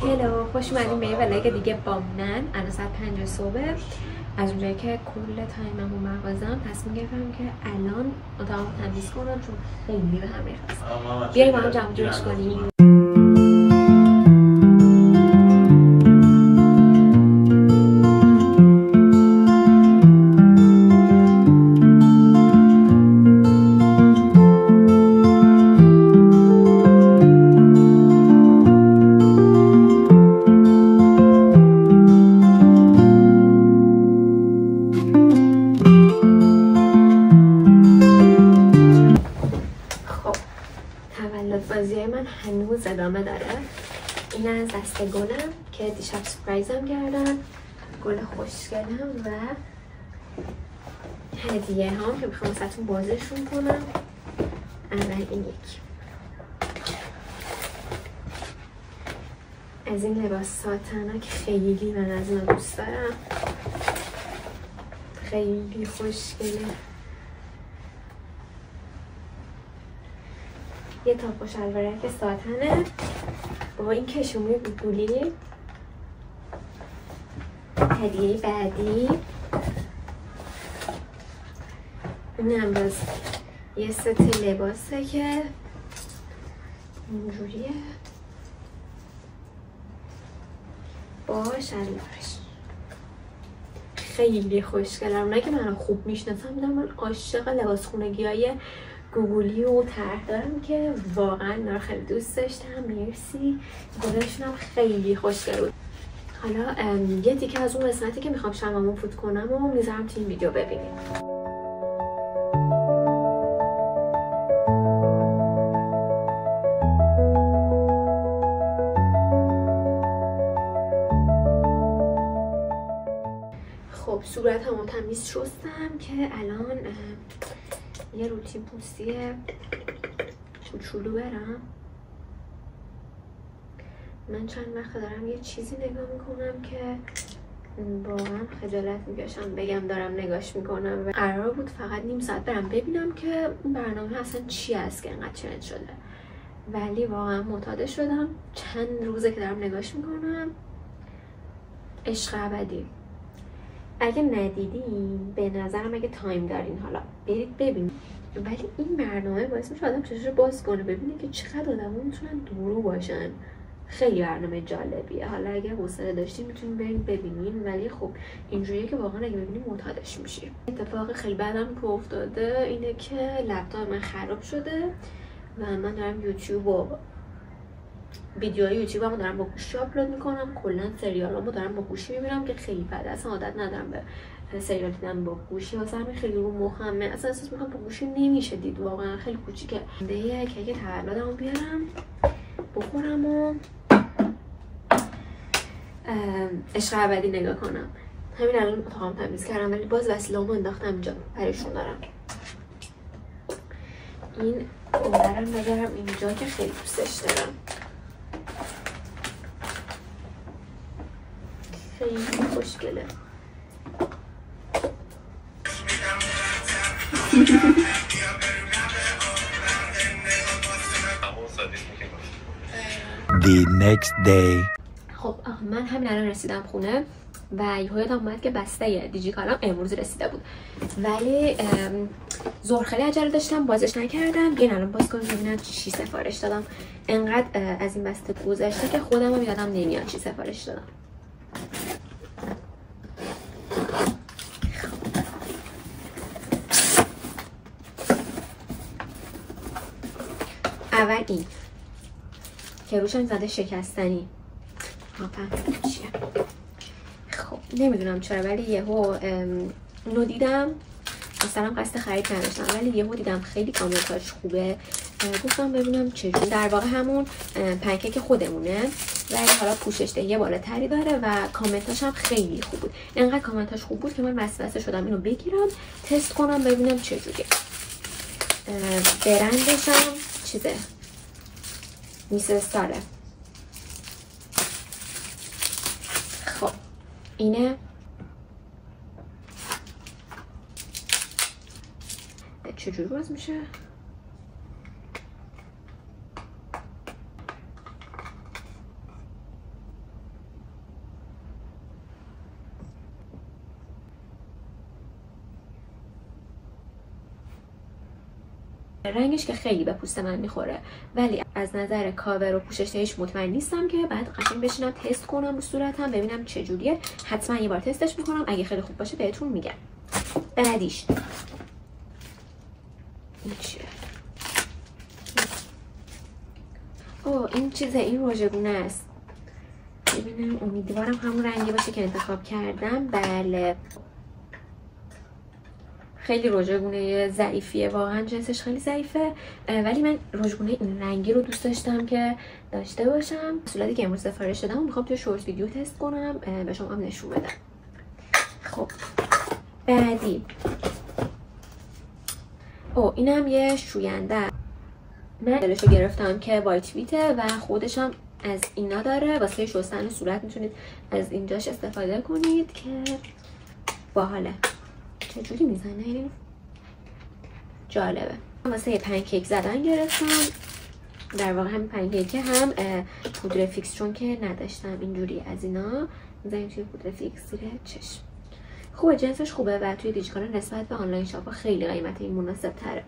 هلو، خوش اومدیم به یه ولاگ دیگه با من. الان ساعت 5 صبح. از اونجایی که کل تایمم و مغازم تصمیم گرفتم که الان اتاقمو تمیز کنم چون خیلی به هم ریخت. بیاییم با هم جمع جورش کنیم. بازی من هنوز ادامه داره. این از دسته گلم که دیشب سپرایزم کردن، گل خوشگلم و هدیه هم که میخوام واسهتون بازشون کنم. اول این یکی از این لباس ساتنا که خیلی من از اون دوست دارم، خیلی خوشگله. یه تاپ و شلوارک ساتنه با این کشومی گوگولی. هدیه بعدی اینم باز یه ست لباسه که اینجوریه با شلوارش، خیلی خوشگله. اونایی که منو خوب میشناسن میدونم من عاشق لباس خونگی های گوگولی و طرح دارم که واقعا اینا خیلی دوست داشتم. مرسی، گلشون هم خیلی خوشگل بود. حالا یه تیکه از اون قسمتی که میخوام شمعمو فوت کنم و میذارم تو این ویدیو ببینیم. خب صورتمو تمیز شستم که الان یه روتین پوستی کوچولو برم. من چند وقت دارم یه چیزی نگاه میکنم که واقعا خجالت میکشم بگم دارم نگاش میکنم و قرار بود فقط نیم ساعت برم ببینم که این برنامه اصلا چی است که انقدر ترند شده، ولی واقعا معتاد شدم. چند روزه که دارم نگاش میکنم. عشق ابدی. اگه ندیدین به نظرم اگه تایم دارین حالا برید ببینید، ولی این برنامه باعث میشه آدم چشمشو باز کنه ببینه که چقدر آدم‌ها میتونن درو باشن. خیلی برنامه جالبیه. حالا اگه حوصله داشتین میتونین برین ببینین، ولی خب اینجوریه که واقعا اگه ببینین معتادش میشی. اتفاق خیلی بعدم که افتاده اینه که لپتاپ من خراب شده و من دارم یوتیوب و ویدیوهای یوتیوبمو دارم با گوشی آپلود میکنم. کلا سریالامو دارم با گوشی میبینم که خیلی بده. اصلا عادت ندارم به سریال دیدن با گوشی، واسه همین خیلی رو مخمه. اصلا احساس میکنم با گوشی نمیشه دید، واقعا خیلی کوچیکه. دیگه که تولدمو بیارم بخورم و عشق ابدی نگاه کنم. همین الان اتاقم تمیز کردم ولی باز وسیله‌مو انداختم اینجا، پریشون دارم. این اونورم بذارم اینجا که خیلی دوستش دارم. خیلی خوشگله. The next day. خب من همین الان رسیدم خونه و یادم اومد که بسته دیجیکالام امروز رسیده بود، ولی ظهر خیلی عجله داشتم بازش نکردم. بیاین الان باز کنیم ببینم چی سفارش دادم. انقدر از این بسته گذشته که خودم هم یادم نمیاد چی سفارش دادم. اول این که روشم زده شکستنی. چیه؟ خب نمیدونم چرا ولی یهو اونو دیدم، مثلا قصد خرید نداشتم ولی یهو دیدم خیلی کامنتاش خوبه، گفتم ببینم چجوری. در واقع همون پنکیک خودمونه ولی حالا پوشش دهی بالاتری داره و کامنتاش هم خیلی خوب بود. انقدر کامنتاش خوب بود که من وسوسه شدم اینو بگیرم تست کنم ببینم چجوریه. برندش هم چیزه میسه ساره. خب اینه چجوری باز میشه؟ رنگش که خیلی به پوست من میخوره، ولی از نظر کاور و پوشش هیچ مطمئن نیستم که بعد قشنگ بشینم تست کنم رو صورتم ببینم چجوریه. حتما یه بار تستش میکنم، اگه خیلی خوب باشه بهتون میگم. بعدیش این چیه؟ این چیزه، این رژگونه است. ببینم، امیدوارم همون رنگی باشه که انتخاب کردم. بله، خیلی رژگونه ضعیفیه، واقعا جنسش خیلی ضعیفه، ولی من رژگونه این رنگی رو دوست داشتم که داشته باشم. محصولاتی که امروز سفارش دادم میخوام توی شورت ویدیو تست کنم، به شما هم نشون بدم. خب بعدی اینم یه شوینده. من دلشو گرفتم که وایت ویته و خودش هم از اینا داره، واسه شستن صورت میتونید از اینجاش استفاده کنید که باحاله. چجوری میزنه این؟ جالبه. واسه پنکیک زدن گرفتم، در واقع همین پنکیک هم پودر فیکس چون که نداشتم اینجوری از اینا میزنیم توی پودر فیکس زیر چشم. خوبه، جنسش خوبه و توی دیجیکالا نسبت به آنلاین شاپ خیلی قیمت این مناسب تره.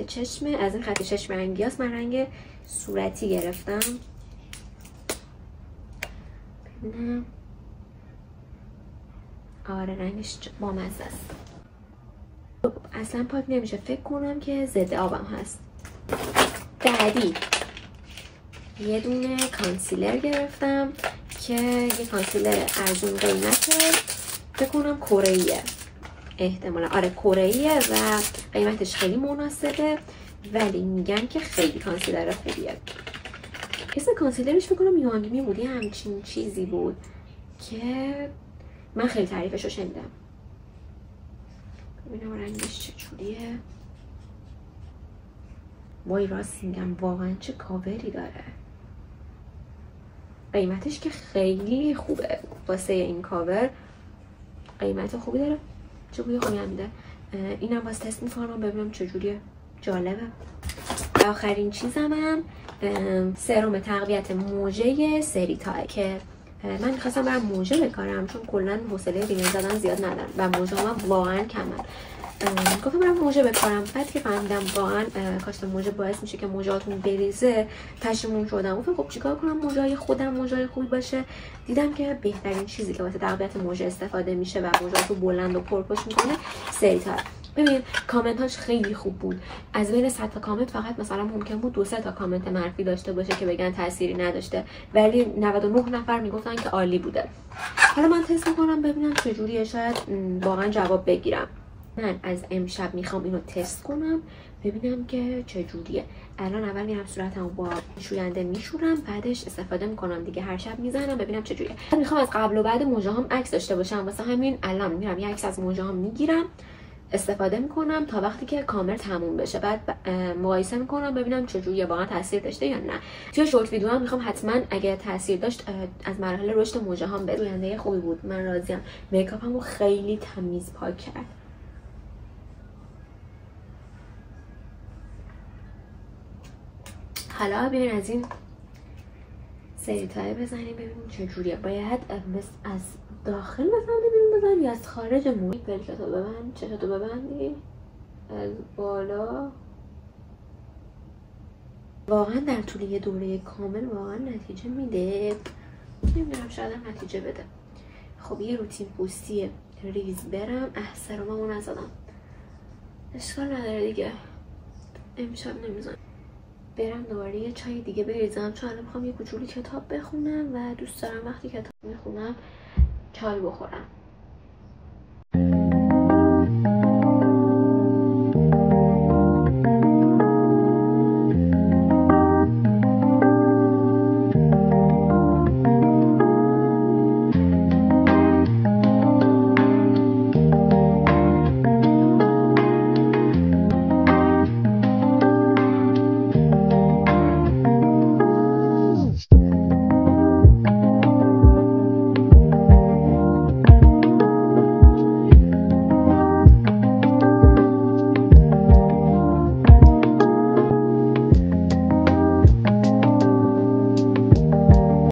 چشم از این خط چشم رنگی هست. من رنگ صورتی گرفتم. ببینم. آره رنگش بامزه است. اصلا پاک نمیشه، فکر کنم که ضد آبم هست. بعدی یه دونه کانسیلر گرفتم که یه کانسیلر ارزون قیمته، فکر کنم کره‌ایه احتمالا. آره کره‌ایه و قیمتش خیلی مناسبه، ولی میگن که خیلی کانسیلر خوبیه. اسم کانسیلرش فکر کنم یوانگمی بود، یه همچین چیزی بود که من خیلی تعریفش رو شنیدم. ببینم رنگش چجوریه. وای راست میگم، واقعا چه کاوری داره. قیمتش که خیلی خوبه واسه این کاور، قیمت خوبی داره، چه بوی خوبی هم میده. اینم باز تست میکنم ببینم چجوریه. جالبه. آخرین چیزم هم سرم تقویت موژه سریتا که من میخواستم برم موژه بکارم چون کلا حوصله ریمل زدن زیاد ندارم و موژه هم واقعا کمن. گفتم برم موژه بکارم، بعد که فهمیدم واقعا کاشت موژه باعث میشه که موژه‌هاتون بریزه پشیمون شدم. گفتم خب چیکار کنم موژه‌های خودم موژه‌های خوبی باشه. دیدم که بهترین چیزی که واسه تقویت موژه استفاده میشه و موژه‌هاتو بلند و پرپشت میکنه سریتا. ببین کامنتاش خیلی خوب بود. از بین 100 تا کامنت فقط مثلا ممکن بود 2-3 تا کامنت منفی داشته باشه که بگن تأثیری نداشته، ولی 99 نفر میگفتن که عالی بوده. حالا من تست میکنم ببینم چجوریه، شاید واقعا جواب بگیرم. من از امشب میخوام اینو تست کنم ببینم که چجوریه. الان اول میرم صورتمو با شوینده میشورم، بعدش استفاده میکنم دیگه، هر شب میزنم ببینم چجوریه. میخوام از قبل و بعد موژه‌هام عکس داشته باشم، واسه همین الان میرم یه عکس از موژه‌هام میگیرم، استفاده میکنم تا وقتی که کامل تموم بشه، بعد مقایسه میکنم ببینم چجوریه، واقعا تاثیر داشته یا نه. توی شورت ویدیو هم میخوام حتما اگه تاثیر داشت از مراحل رشد موژه‌هام بگم. شوینده خوبی بود، من راضیم. میکاپمو خیلی تمیز پاک کرد. حالا بیاین از این سریتای بزنیم ببینیم چجوریه. باید از داخل بزنیم بیرون یا از خارج موی. پلکتو ببند، چشتو ببندی از بالا. واقعا در طول یه دوره کامل واقعا نتیجه میده. نمیدونم شاید هم نتیجه بده. خب یه روتین پوستی ریز برم. سرممو نزدم، اشکال نداره دیگه، امشب نمیزنم. برم دوباره یه چای دیگه بریزم چون الان میخوام یه کوچولو کتاب بخونم و دوست دارم وقتی کتاب میخونم چای بخورم.